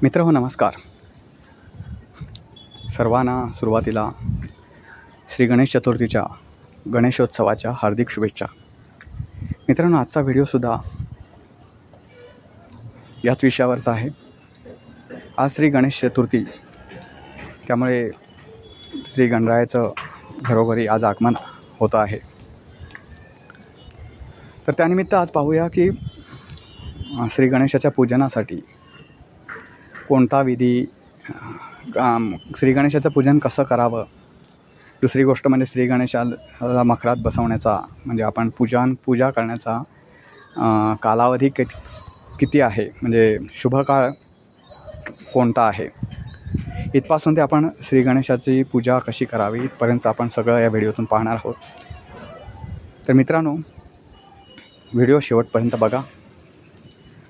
मित्रहो नमस्कार. सर्वांना सुरुवातीला श्री गणेश चतुर्थीच्या गणेशोत्सवाच्या हार्दिक शुभेच्छा. मित्रांनो, आजचा व्हिडिओसुद्धा याच विषयावरचा आहे. आज श्री गणेश चतुर्थी, त्यामुळे श्री गणरायाचं घरोघरी आज आगमन होतं आहे. तर त्यानिमित्त आज पाहूया की श्री गणेशाच्या पूजनासाठी कोणता विधी, श्री गणेशाचं पूजन कसं करावं. दुसरी गोष्ट म्हणजे श्री गणेशाला मखरात बसवण्याचा म्हणजे आपण पूजा करण्याचा कालावधी किती आहे, म्हणजे शुभ काळ कोणता आहे, इथपासून ते आपण श्री गणेशाची पूजा कशी करावी इथपर्यंत आपण सगळं या व्हिडिओतून पाहणार आहोत. तर मित्रांनो, व्हिडिओ शेवटपर्यंत बघा.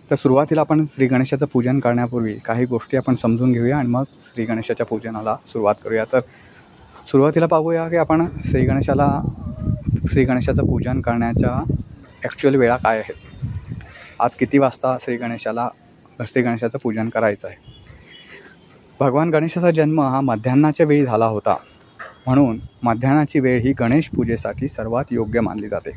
तर सुरुवातीला आपण श्री गणेशाचं पूजन करण्यापूर्वी काही गोष्टी आपण समजून घेऊया आणि मग श्री गणेशाच्या पूजनाला सुरुवात करूया. तर सुरुवातीला पाहूया की आपण श्री गणेशाचं पूजन करण्याच्या ॲक्च्युअल वेळा काय आहेत. आज किती वाजता श्री गणेशाचं पूजन करायचं आहे. भगवान गणेशाचा जन्म हा मध्यान्हाच्या वेळी झाला होता, म्हणून मध्यान्हाची वेळ ही गणेश पूजेसाठी सर्वात योग्य मानली जाते.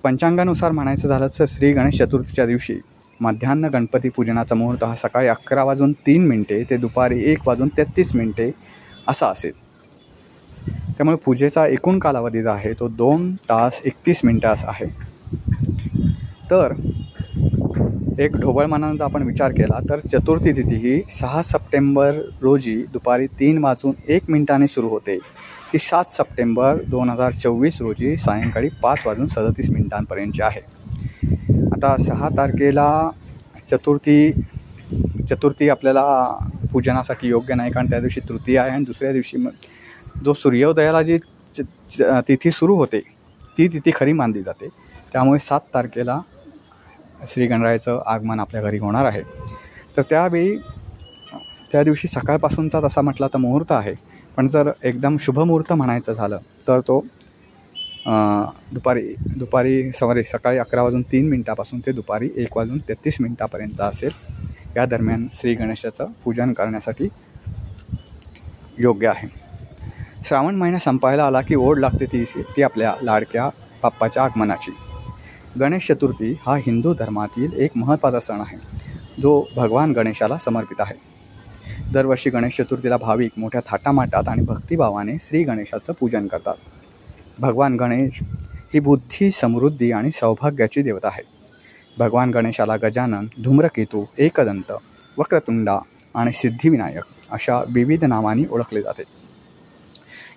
पंचांगानुसार म्हणायचं झालं तर श्री गणेश चतुर्थीच्या दिवशी मध्यान्ह गणपती पूजनाचा मुहूर्त हा सकाळी 11:03 ते दुपारी 1:33 असा असेल. त्यामुळे पूजेचा एकूण कालावधी जो आहे तो 2 तास 31 मिनिटं आहे. तर एक ढोबळ मनानं जर आपण विचार केला तर चतुर्थी तिथी ही 6 सप्टेंबर रोजी दुपारी 3:01 सुरू होते, ती 7 सप्टेंबर 2024 रोजी सायंकाळी 5:37 आहे. आता 6 तारखेला चतुर्थी आपल्याला पूजनासाठी योग्य नाही, कारण त्या दिवशी तृतीया आहे आणि दुसऱ्या दिवशी जो सूर्योदयाला जी तिथी सुरू होते ती तिथी खरी मानली जाते. त्यामुळे 7 तारखेला श्री गणरायाचं आगमन आपल्या घरी होणार आहे. तर त्या दिवशी सकाळपासूनचा तसा म्हटला तर मुहूर्त आहे, पण जर एकदम शुभ मुहूर्त म्हणायचं झालं तर तो सकाळी 11:03 ते दुपारी 1:33 असेल. या दरम्यान श्री गणेशाचं पूजन करण्यासाठी योग्य आहे. श्रावण महिना संपायला आला की ओढ लागते ती आपल्या लाडक्या बाप्पाच्या आगमनाची. गणेश चतुर्थी हा हिंदू धर्मातील एक महत्त्वाचा सण आहे, जो भगवान गणेशाला समर्पित आहे. दरवर्षी गणेश चतुर्थीला भाविक मोठ्या थाटामाटात आणि भक्तिभावाने श्री गणेशाचं पूजन करतात. भगवान गणेश ही बुद्धी, समृद्धी आणि सौभाग्याची देवता आहे. भगवान गणेशाला गजानन, धूम्रकेतू, एकदंत, वक्रतुंडा आणि सिद्धिविनायक अशा विविध नावांनी ओळखले जाते.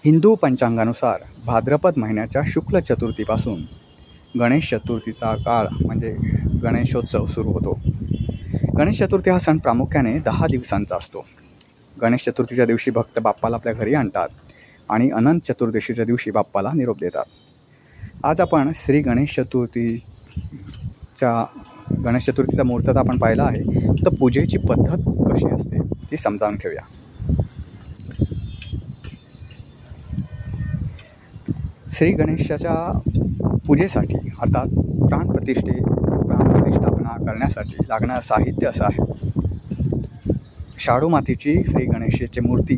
हिंदू पंचांगानुसार भाद्रपद महिन्याच्या शुक्ल चतुर्थीपासून गणेश चतुर्थीचा काळ म्हणजे गणेशोत्सव सुरू होतो. गणेश चतुर्थी हा सण प्रामुख्याने 10 दिवसांचा असतो. गणेश चतुर्थीच्या दिवशी भक्त बाप्पाला आपल्या घरी आणतात आणि अनंत चतुर्दशीच्या दिवशी बाप्पाला निरोप देतात. आज आपण श्री गणेश चतुर्थीचा मुहूर्त आपण पाहिला आहे, तर पूजेची पद्धत कशी असते ती समजावून घेऊया. श्री गणेशाच्या पूजेसाठी अर्थात प्राणप्रतिष्ठापना करण्यासाठी लागणारं साहित्य असं आहे. शाडू मातीची श्री गणेशाची मूर्ती,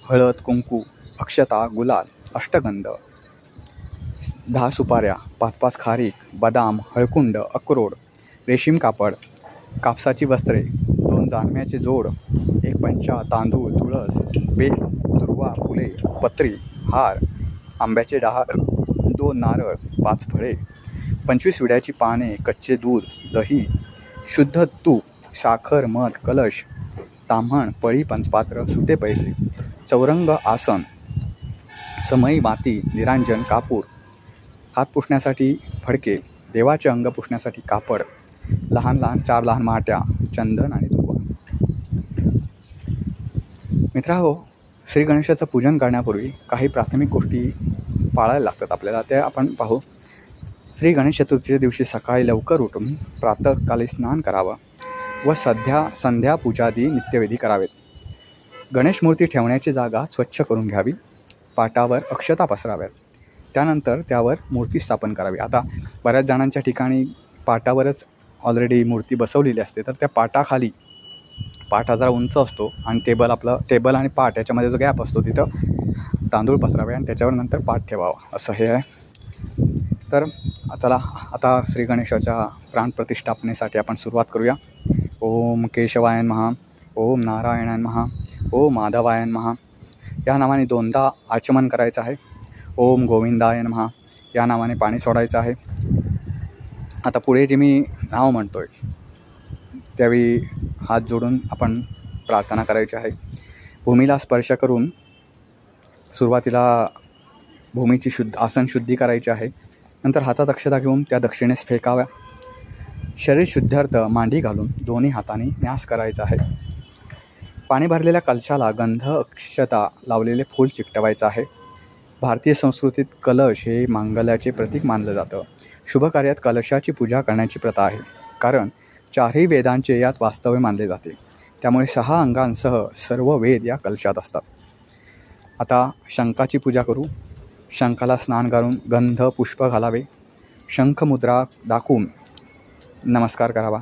हळद, कुंकू, अक्षता, गुलाल, अष्टगंध, 10 सुपाऱ्या, 5 खारीक, बदाम, हळकुंड, अक्रोड, रेशीम कापड, कापसाची वस्त्रे, 2 जांभळ्याचे जोड, 1 पंचा, तांदूळ, तुळस, बेल, दुर्वा, फुले, पत्री, हार, आंब्याचे डहाळ, 2 नारळ, 5 फळे, 25 विड्याची पाने, कच्चे दूध, दही, शुद्ध तूप, साखर, मध, कलश, ताम्हण, पळी, पंचपात्र, सुटे पैसे, चौरंग आसन, समई, माती, निरांजन, कापूर, हात पुसण्यासाठी फडके, देवाचे अंग पुसण्यासाठी कापड, 4 लहान माट्या, चंदन आणि दुर्वा. मित्रांनो, श्री गणेशाचं पूजन करण्यापूर्वी काही प्राथमिक गोष्टी पाळायला लागतात आपल्याला, त्या आपण पाहू. श्री गणेश चतुर्थीच्या दिवशी सकाळी लवकर उठून प्रातःकाली स्नान करावं व संध्या पूजादी नित्यविधी करावेत. गणेश मूर्ती ठेवण्याची जागा स्वच्छ करून घ्यावी. पाटावर अक्षता पसराव्यात. त्यानंतर त्यावर मूर्ती स्थापन करावी. आता बऱ्याच जणांच्या ठिकाणी पाटावरच ऑलरेडी मूर्ती बसवलेली असते, तर त्या पाटाखाली पाट हा जरा उंच असतो आणि टेबल आणि पाट याच्यामध्ये जो गॅप असतो तिथं तांदूळ पसरावे आणि त्याच्यावर नंतर पाट ठेवावा असं हे आहे. तर चला आता श्री गणेशाच्या प्राणप्रतिष्ठापनेसाठी आपण सुरुवात करूया. ओम केशवाय नमः, ओम नारायणाय नमः, ओम माधवाय नमः या नावाने 2दा आचमन करायचं आहे. ओम गोविंदाय नमः या नावाने पाणी सोडायचं आहे. आता पुढे जे मी नाव म्हणतोय त्यावेळी हात जोडून आपण प्रार्थना करायची आहे. भूमीला स्पर्श करून सुरुवातीला भूमीची आसन शुद्धी करायची आहे. नंतर हातात अक्षता घेऊन त्या दक्षिणेस फेकाव्या. शरीर शुद्धार्थ मांडी घालून दोन्ही हातांनी न्यास करायचा आहे. पाणी भरलेल्या कलशाला गंध अक्षता लावलेले फूल चिकटवायचं आहे. भारतीय संस्कृतीत कलश हे मांगल्याचे प्रतीक मानलं जातं. शुभ कार्यात कलशाची पूजा करण्याची प्रथा आहे, कारण 4ही वेदांचे यात वास्तव्य मानले जाते. त्यामुळे 6 अंगांसह सर्व वेद या कलशात असतात. आता शंखाची पूजा करू. शंखाला स्नान घालून गंध पुष्प घालावे. शंख मुद्रा दाखवून नमस्कार करावा.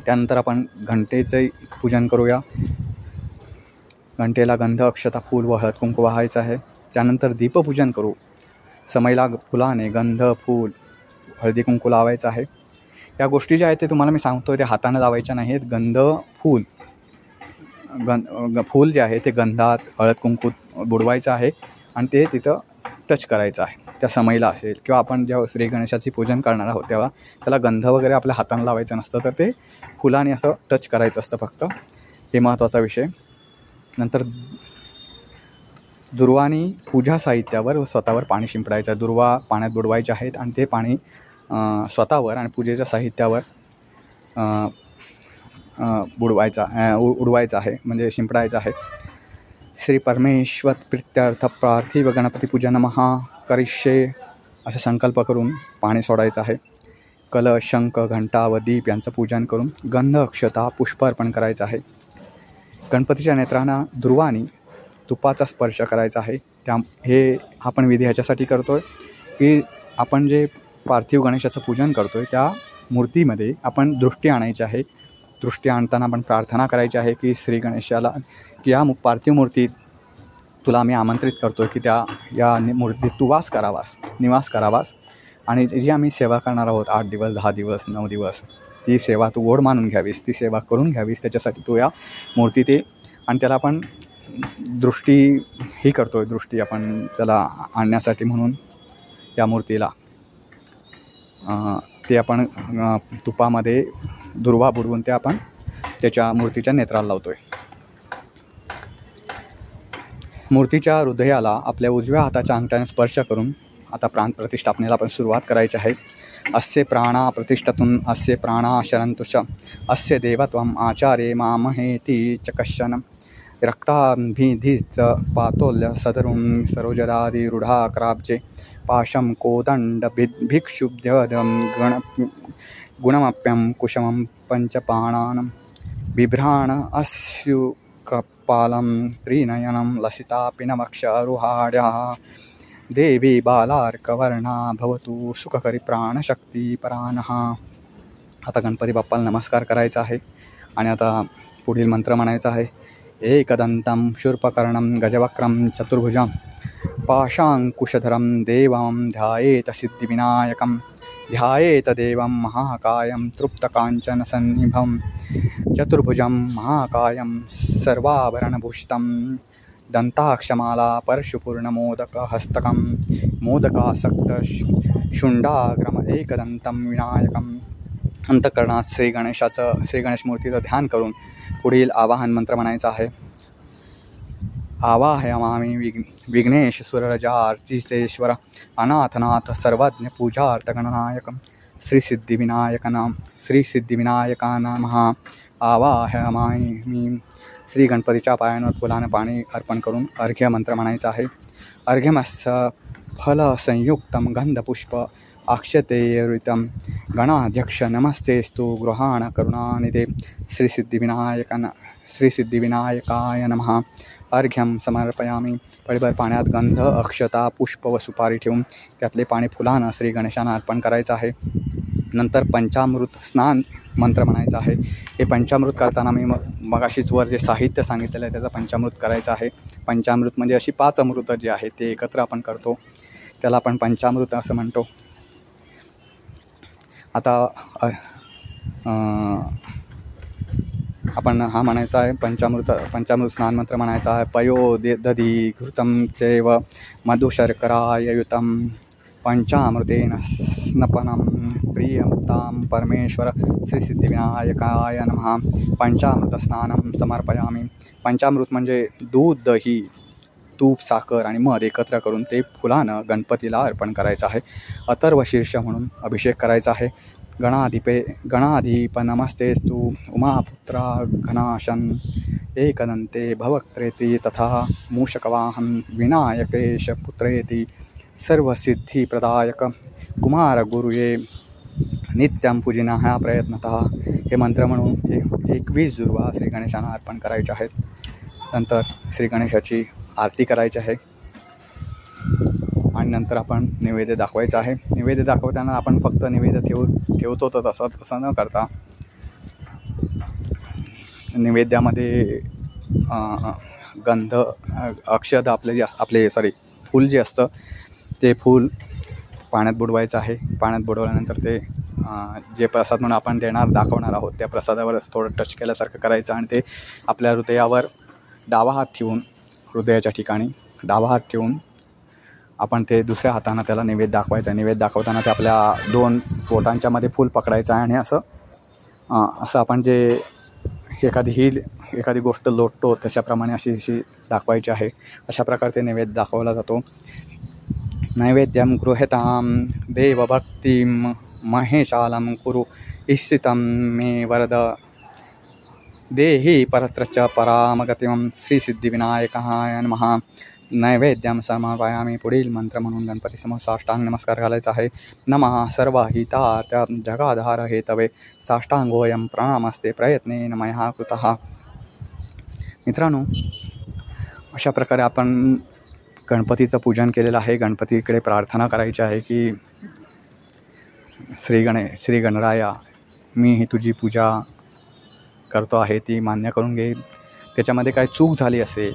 त्यानंतर आपण घंटेचे पूजन करूया. घंटेला गंध अक्षता फूल व हळद कुंकू वाहायचं आहे. त्यानंतर दीपपूजन करू. समईला फुलाने गंध फूल हळदी कुंकू लावायचं आहे. या गोष्टी ज्या आहेत ते तुम्हाला मी सांगतोय ते हाताने लावायच्या नाहीत. गंध फूल फूल जे आहे ते गंधात हळद कुंकू बुडवायचं आहे आणि ते तिथं टच करायचं आहे. त्या समईला असेल किंवा आपण जेव्हा श्री गणेशाची पूजन करणार आहोत तेव्हा त्याला गंध वगैरे आपल्या हाताने लावायचं नसतं, तर ते फुलाने असं टच करायचं असतं फक्त. हे महत्त्वाचा विषय. नंतर दुर्वानी पूजा साहित्यावर व स्वतःवर पाणी शिंपडायचं आहे. दुर्वा पाण्यात बुडवायचे आहेत आणि ते पाणी स्वतःवर आणि पूजेच्या साहित्यावर उडवायचं आहे, म्हणजे शिंपडायचं आहे. श्री परमेश्वर प्रीत्यर्थ पार्थिव गणपती पूजन नमः करिष्ये असे संकल्प करून पाणी सोडायचं आहे. कलश, शंख, घंटा व दीप यांचं पूजन करून गंध अक्षता पुष्प अर्पण करायचं आहे. गणपतीच्या नेत्रांना दुर्वानी तुपाचा स्पर्श करायचा आहे. हे आपण विधी ह्याच्यासाठी करतो आहे की आपण जे पार्थिव गणेशाचं पूजन करतो आहे त्या मूर्तीमध्ये आपण दृष्टी आणायची आहे. दृष्टी आणताना आपण प्रार्थना करायची आहे की श्री गणेशाला की या पार्थिव मूर्तीत तुला आम्ही आमंत्रित करतो आहे की या मूर्तीत तू निवास करावास आणि जी आम्ही सेवा करणार आहोत 8 दिवस, 10 दिवस, 9 दिवस, ती सेवा तू गोड मानून घ्यावीस, ती सेवा करून घ्यावीस. त्याच्यासाठी तू या मूर्तीत ये. आणि त्याला आपण दृष्टी ही करतो आहे, दृष्टी आपण त्याला आणण्यासाठी म्हणून या मूर्तीला ते आपण तुपामध्ये दुर्वा बुडवून ते आपण त्याच्या मूर्तीच्या नेत्राला लावतो आहे. मूर्तीच्या हृदयाला आपल्या उजव्या हाताच्या अंगठ्याने स्पर्श करून आता प्राणप्रतिष्ठापनेला आपण सुरुवात करायची आहे. अस्य प्राणा प्रतिष्ठातून अस्य प्राणा शरंतुष अस्य देवत्वम आचार्ये मामहेती च कश्चन रक्ताभिधीच पातोल्य सदरुं सरोजदादिरूढाक्राब्जे पाशं कोदंड भिक्षुभ्यदं गुणमप्यं कुशमं पंचपाणानं बिभ्राण अश्युकपालं त्रिनयनं लसितापिनमक्षरुहाढ्यः देवी बालार्कवर्णा भवतु सुखकरी प्राणशक्तिपरानः. आता गणपती बाप्पाला नमस्कार करायचा आहे आणि आता पुढील मंत्र म्हणायचा आहे. एकदन्तं शूर्पकर्णं गजवक्त्रं चतुर्भुजं पाशाङ्कुशधरं देवं ध्यायेत सिद्धिविनायकं ध्यायेत देवं महाकायं तृप्तकाञ्चनसन्निभं चतुर्भुजं महाकायं सर्वाभरणभूषितं दन्ताक्षमाला परशुपूर्णमोदकहस्तकं मोदकासक्तशुण्डाग्रम एकदन्तं विनायकं. अंतःकरणात श्री गणेश मूर्तीचं ध्यान करून पुढील आवाहन मंत्र म्हणायचा आहे. आवाहयामामि विघ्नेश सुरराजार्चितेश्वर अनाथनाथ सर्वज्ञ पूजार्थ गणनायकं श्री सिद्धिविनायका नमः. आवाहयामामि श्री गणपतीच्या पायांवर फुलानं पाणी अर्पण करून अर्घ्य मंत्र म्हणायचा आहे. अर्घ्यमस्य फलसंयुक्तं गंधपुष्प अक्षतेयरितं गणाध्यक्ष नमस्तेस्तु गृहाण करुणानिधे श्री सिद्धिविनायकाय नमः. अर्घ्यम समर्पयामी. पळीभर पाण्यात गंध, अक्षता, पुष्प व सुपारी ठेवून त्यातले पाणी फुलानं श्री गणेशांना अर्पण करायचं आहे. नंतर पंचामृत स्नान मंत्र म्हणायचा आहे. हे पंचामृत करताना मी मगाशीच वर जे साहित्य सांगितलेलं आहे त्याचं पंचामृत करायचं आहे. पंचामृत म्हणजे अशी 5 अमृतं जी आहेत ते एकत्र आपण करतो, त्याला आपण पंचामृत असं म्हणतो. आता आपण हा म्हणायचा आहे पंचामृत स्नान मंत्र म्हणायचा आहे. पयो दधी घृतं चैव मधुशर्करायुतं पंचामृतेन स्नपनं प्रियतां परमेश्वर श्रीसिद्धिविनायकाय नमः. पंचामृतस्नानं समर्पयामि. पंचामृत म्हणजे दूध, दही, तूप, साखर आणि मध एकत्र करून ते फुलानं गणपतीला अर्पण करायचं आहे. अथर्व शीर्ष म्हणून अभिषेक करायचा आहे. गणाधिप नमस्तेस्तु उमापुत्रा घनाशन एकदन्ते भवक्त्रेति तथा मूषकवाहन विनायकेश पुत्रेति सर्वसिद्धिप्रदायक कुमार गुरुये नित्यं पूजिनः प्रयत्नतः. हे मंत्र म्हणून 21 दुर्वा श्री गणेशांना अर्पण करायचे आहेत. नंतर श्री गणेशाची आरती करायची आहे आणि नंतर आपण नैवेद्य दाखवायचा आहे. नैवेद्य दाखवताना आपण फक्त नैवेद्य ठेवतो तर तसं न करता नैवेद्यामध्ये गंध, अक्षत, आपले फूल जे असतं ते फूल पाण्यात बुडवायचं आहे. पाण्यात बुडवल्यानंतर ते जे प्रसाद म्हणून आपण दाखवणार आहोत त्या प्रसादावरच थोडं टच केल्यासारखं करायचं आणि ते आपल्या हृदयावर डावा हात ठेवून, हृदयाच्या ठिकाणी डावा हात ठेवून आपण ते दुसऱ्या हातानं त्याला नैवेद्य दाखवायचं. नैवेद्य दाखवताना ते आपल्या 2 बोटांच्या मध्ये फूल पकडायचं आहे आणि असं आपण जे एखादी गोष्ट लोटतो तशाप्रमाणे अशी दाखवायची आहे. अशा प्रकारे ते नैवेद्य दाखवला जातो. नैवेद्यं गृह्यतां देवभक्तिं महेशालं कुरु इष्टितं मे वरद देहि परत्रच परामगतिं श्रीसिद्धिविनायकाय नमः. नैवेद्यं समर्पयामि. पुढील मंत्र म्हणून गणपतीसमोर साष्टांग नमस्कार घालायचा आहे. नमः सर्वहितार्थ जगाधार हेतवे साष्टांगोऽयं प्रणामस्ते प्रयत्नेन मया कृतः. मित्रांनो, अशा प्रकारे आपण गणपतीचं पूजन केलेलं आहे. गणपतीकडे प्रार्थना करायची आहे की श्री गणराया, मी ही तुझी पूजा करतो आहे ती मान्य करून घे. त्याच्यामध्ये काही चूक झाली असेल,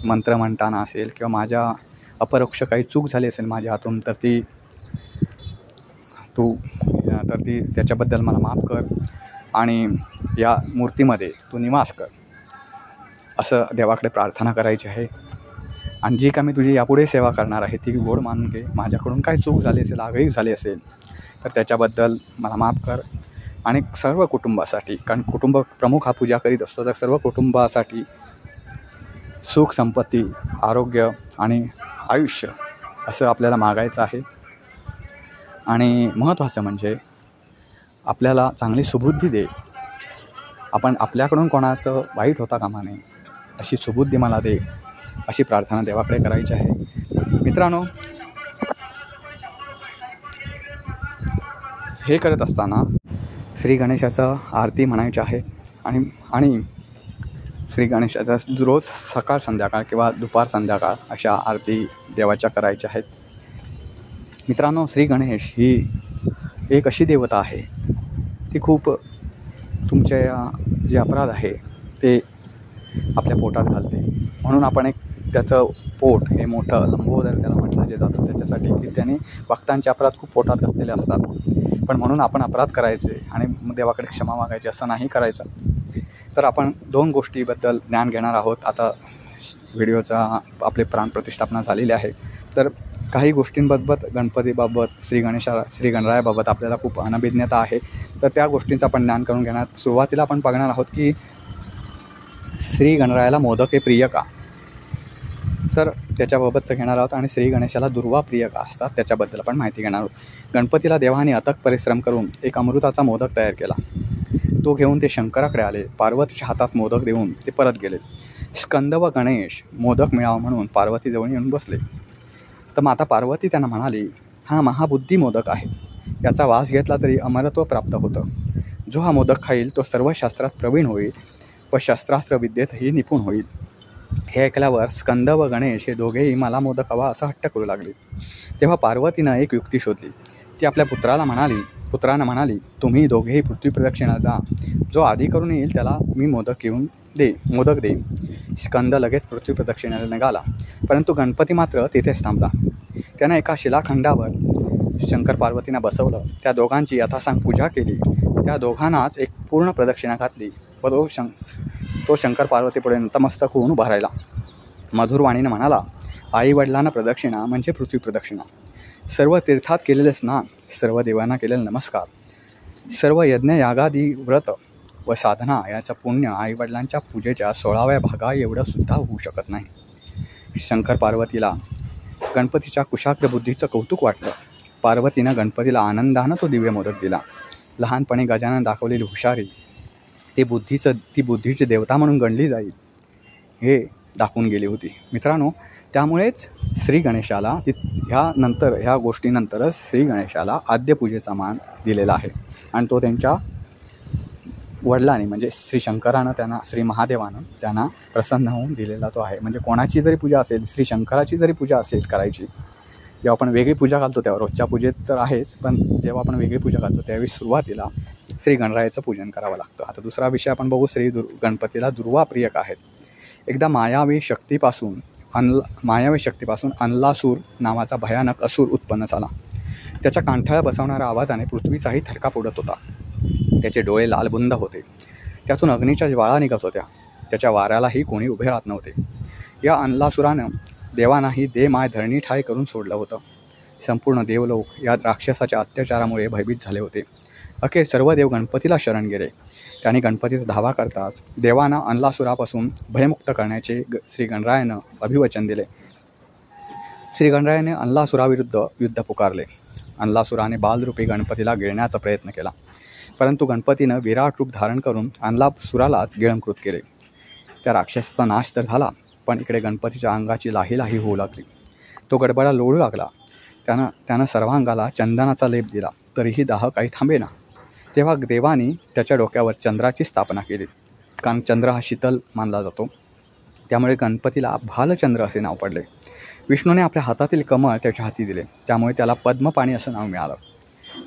मंत्र म्हणताना असेल किंवा माझ्या अपरोक्ष काही चूक झाली असेल माझ्या हातून, तर ती त्याच्याबद्दल मला माफ कर आणि या मूर्तीमध्ये तू निवास कर, असं देवाकडे प्रार्थना करायची आहे. आणि जी का मी तुझी यापुढे सेवा करणार आहे ती गोड मानून घे. माझ्याकडून काही चूक झाली असेल, आगळीक झाली असेल तर त्याच्याबद्दल मला माफ कर. आणि सर्व कुटुंबासाठी, कारण कुटुंब प्रमुख हा पूजा करीत असतो, तर सर्व कुटुंबासाठी सुख, संपत्ती, आरोग्य आणि आयुष्य असं आपल्याला मागायचं आहे. आणि महत्त्वाचं म्हणजे आपल्याला चांगली सुबुद्धी दे. आपण आपल्याकडून कोणाचं वाईट होता कामा नये अशी सुबुद्धी मला दे, अशी प्रार्थना देवाकडे करायची आहे. मित्रांनो, हे करत असताना श्री गणेशाचं आरती म्हणायची आहे आणि श्री गणेशाचा रोज सकाळ संध्याकाळ किंवा दुपार संध्याकाळ अशा आरती देवाच्या करायच्या आहेत. मित्रांनो, श्री गणेश ही एक अशी देवता आहे ती खूप तुमच्या जे अपराध आहे ते आपल्या पोटात घालते. म्हणून आपण त्याचं पोट हे मोठं लंबोदर त्याला म्हटलं जातं, त्याच्यासाठी की त्याने भक्तांचे अपराध खूप पोटात घातलेले असतात. पण म्हणून आपण अपराध करायचे आणि देवाकडे क्षमा मागायची असं नाही करायचं. तर आपण 2 गोष्टीबद्दल ज्ञान घेणार आहोत. आता व्हिडिओचा आपले प्राणप्रतिष्ठापना झालेली आहे, तर काही गोष्टींबाबत, गणपतीबाबत, श्री गणरायाबाबत आपल्याला खूप अनभिज्ञता आहे. तर त्या गोष्टींचं आपण ज्ञान करून घेणार. सुरुवातीला आपण बघणार आहोत की श्री गणरायाला मोदक हे प्रिय का, तर त्याच्याबाबतचं घेणार आहोत. आणि श्री गणेशाला दुर्वा प्रिय का असतात त्याच्याबद्दल आपण माहिती घेणार आहोत. गणपतीला देवाने अथक परिश्रम करून एक अमृताचा मोदक तयार केला. तो घेऊन ते शंकराकडे आले. पार्वतीच्या हातात मोदक देऊन ते परत गेले. स्कंद व गणेश मोदक मिळावं म्हणून पार्वतीजवळ येऊन बसले. तर माता पार्वती त्यांना म्हणाली, हा महाबुद्धी मोदक आहे, याचा वास घेतला तरी अमरत्व प्राप्त होतं. जो हा मोदक खाईल तो सर्व शास्त्रात प्रवीण होईल व शस्त्रास्त्र विद्येतही निपुण होईल. हे ऐकल्यावर स्कंद व गणेश हे दोघेही मला मोदक हवा असा हट्ट करू लागले. तेव्हा पार्वतीनं एक युक्ती शोधली. ती आपल्या पुत्राला म्हणाली, पुत्रानं म्हणाली, तुम्ही दोघेही पृथ्वी प्रदक्षिणा जा. जो आधी करून येईल त्याला मी मोदक देईन. स्कंद लगेच पृथ्वी प्रदक्षिणेला निघाला, परंतु गणपती मात्र तिथेच थांबला. त्यानं एका शिलाखंडावर शंकर पार्वतींना बसवलं. त्या दोघांची यथासांग पूजा केली. त्या दोघांनाच एक पूर्ण प्रदक्षिणा घातली व तो शंकर पार्वतीपुढे नतमस्तक होऊन उभा राहिला. मधुरवाणीनं म्हणाला, आई वडिलांना प्रदक्षिणा म्हणजे पृथ्वी प्रदक्षिणा. सर्व तीर्थात केलेले स्नान, सर्व देवांना केलेले नमस्कार, सर्व यज्ञ यागादी व्रत व साधना याचं पुण्य आईवडिलांच्या पूजेच्या 16व्या भागा एवढं सुद्धा होऊ शकत नाही. शंकर पार्वतीला गणपतीच्या कुशाग्र बुद्धीचं कौतुक वाटलं. पार्वतीनं गणपतीला आनंदानं तो दिव्य मोदक दिला. लहानपणी गजानन दाखवलेली हुशारी ती बुद्धीची देवता म्हणून गणली जाईल हे दाखवून गेली होती. मित्रांनो, त्यामुळेच श्री गणेशाला ह्या गोष्टीनंतरच श्री गणेशाला आद्यपूजेचा मान दिलेला आहे आणि तो त्यांच्या वडिलांनी म्हणजे श्री शंकरानं श्री महादेवानं त्यांना प्रसन्न होऊन दिलेला तो आहे. म्हणजे कोणाची जरी पूजा असेल, श्री शंकराची जरी पूजा असेल करायची, जेव्हा आपण वेगळी पूजा घालतो तेव्हा रोजच्या पूजेत तर आहेच, पण जेव्हा आपण वेगळी पूजा घालतो त्यावेळी सुरुवातीला श्री गणरायाचं पूजन करावं लागतं. आता दुसरा विषय आपण बघू, गणपतीला दुर्वा प्रियक आहेत. एकदा मायावी शक्तीपासून अनलासूर नावाचा भयानक असुर उत्पन्न झाला. त्याच्या कांठाळ्या बसवणाऱ्या आवाजाने पृथ्वीचाही थरकाप उडत होता. त्याचे डोळे लालबुंद होते. त्यातून अग्नीच्या ज्वाळा निघत होत्या. त्याच्या वाऱ्यालाही कोणी उभे राहत नव्हते. या अनलासुरानं देवांनाही माय धरणी ठाय करून सोडलं होतं. संपूर्ण देवलोक या राक्षसाच्या अत्याचारामुळे भयभीत झाले होते. अखेर सर्व देव गणपतीला शरण गेले. त्यांनी गणपतीचा धावा करताच देवांना अनलासुरापासून भयमुक्त करण्याचे श्री गणरायानं अभिवचन दिले. श्री गणरायाने अनलासुराविरुद्ध युद्ध पुकारले. अनलासुराने बालरूपी गणपतीला गिळण्याचा प्रयत्न केला, परंतु गणपतीनं विराट रूप धारण करून अनलासुरालाच गिळंकृत केले. त्या राक्षसाचा नाश तर झाला, पण इकडे गणपतीच्या अंगाची लाही होऊ लागली. तो गडबडा लोळू लागला. त्यानं सर्वांगाला चंदनाचा लेप दिला, तरीही दाह काही थांबेना. तेव्हा देवानी त्याच्या डोक्यावर चंद्राची स्थापना केली, कारण चंद्र हा शीतल मानला जातो. त्यामुळे गणपतीला भालचंद्र असे नाव पडले. विष्णूने आपल्या हातातील कमळ त्याच्या हाती दिले, त्यामुळे त्याला पद्मपाणी असं नाव मिळालं.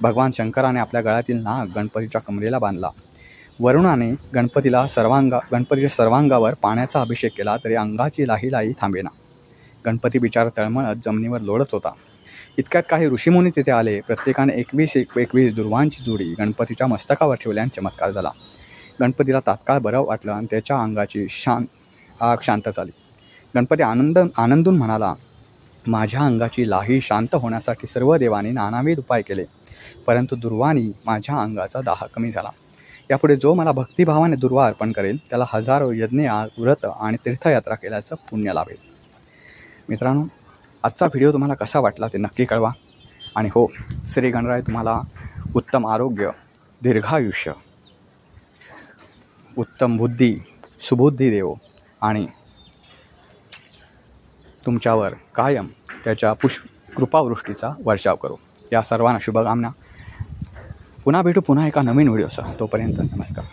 भगवान शंकराने आपल्या गळ्यातील नाग गणपतीच्या कमरेला बांधला. वरुणाने गणपतीच्या सर्वांगावर पाण्याचा अभिषेक केला, तरी अंगाची लाही थांबेना. गणपती बिचारा तळमळत जमिनीवर लोळत होता. इतक्यात काही ऋषीमुनी तिथे आले. प्रत्येकाने 21 दुर्वांची जोडी गणपतीच्या मस्तकावर ठेवल्याने चमत्कार झाला. गणपतीला तात्काळ बरं वाटलं आणि त्याच्या अंगाची आग शांत झाली. गणपती आनंदून म्हणाला, माझ्या अंगाची लाही शांत होण्यासाठी सर्व देवांनी नानाविध उपाय केले, परंतु दुर्वानी माझ्या अंगाचा दाह कमी झाला. यापुढे जो मला भक्तिभावाने दुर्वा अर्पण करेल त्याला 1000 यज्ञ व्रत आणि तीर्थयात्रा केल्याचं पुण्य लाभेल. मित्रांनो, आजचा व्हिडिओ तुम्हाला कसा वाटला ते नक्की कळवा. आणि हो, श्री गणराय तुम्हाला उत्तम आरोग्य, दीर्घायुष्य, उत्तम बुद्धी, सुबुद्धी देवो आणि तुमच्यावर कायम त्याच्या कृपावृष्टीचा वर्षाव करो. या सर्वांना शुभकामना. पुन्हा भेटू पुन्हा एका नवीन व्हिडिओसह. तोपर्यंत नमस्कार.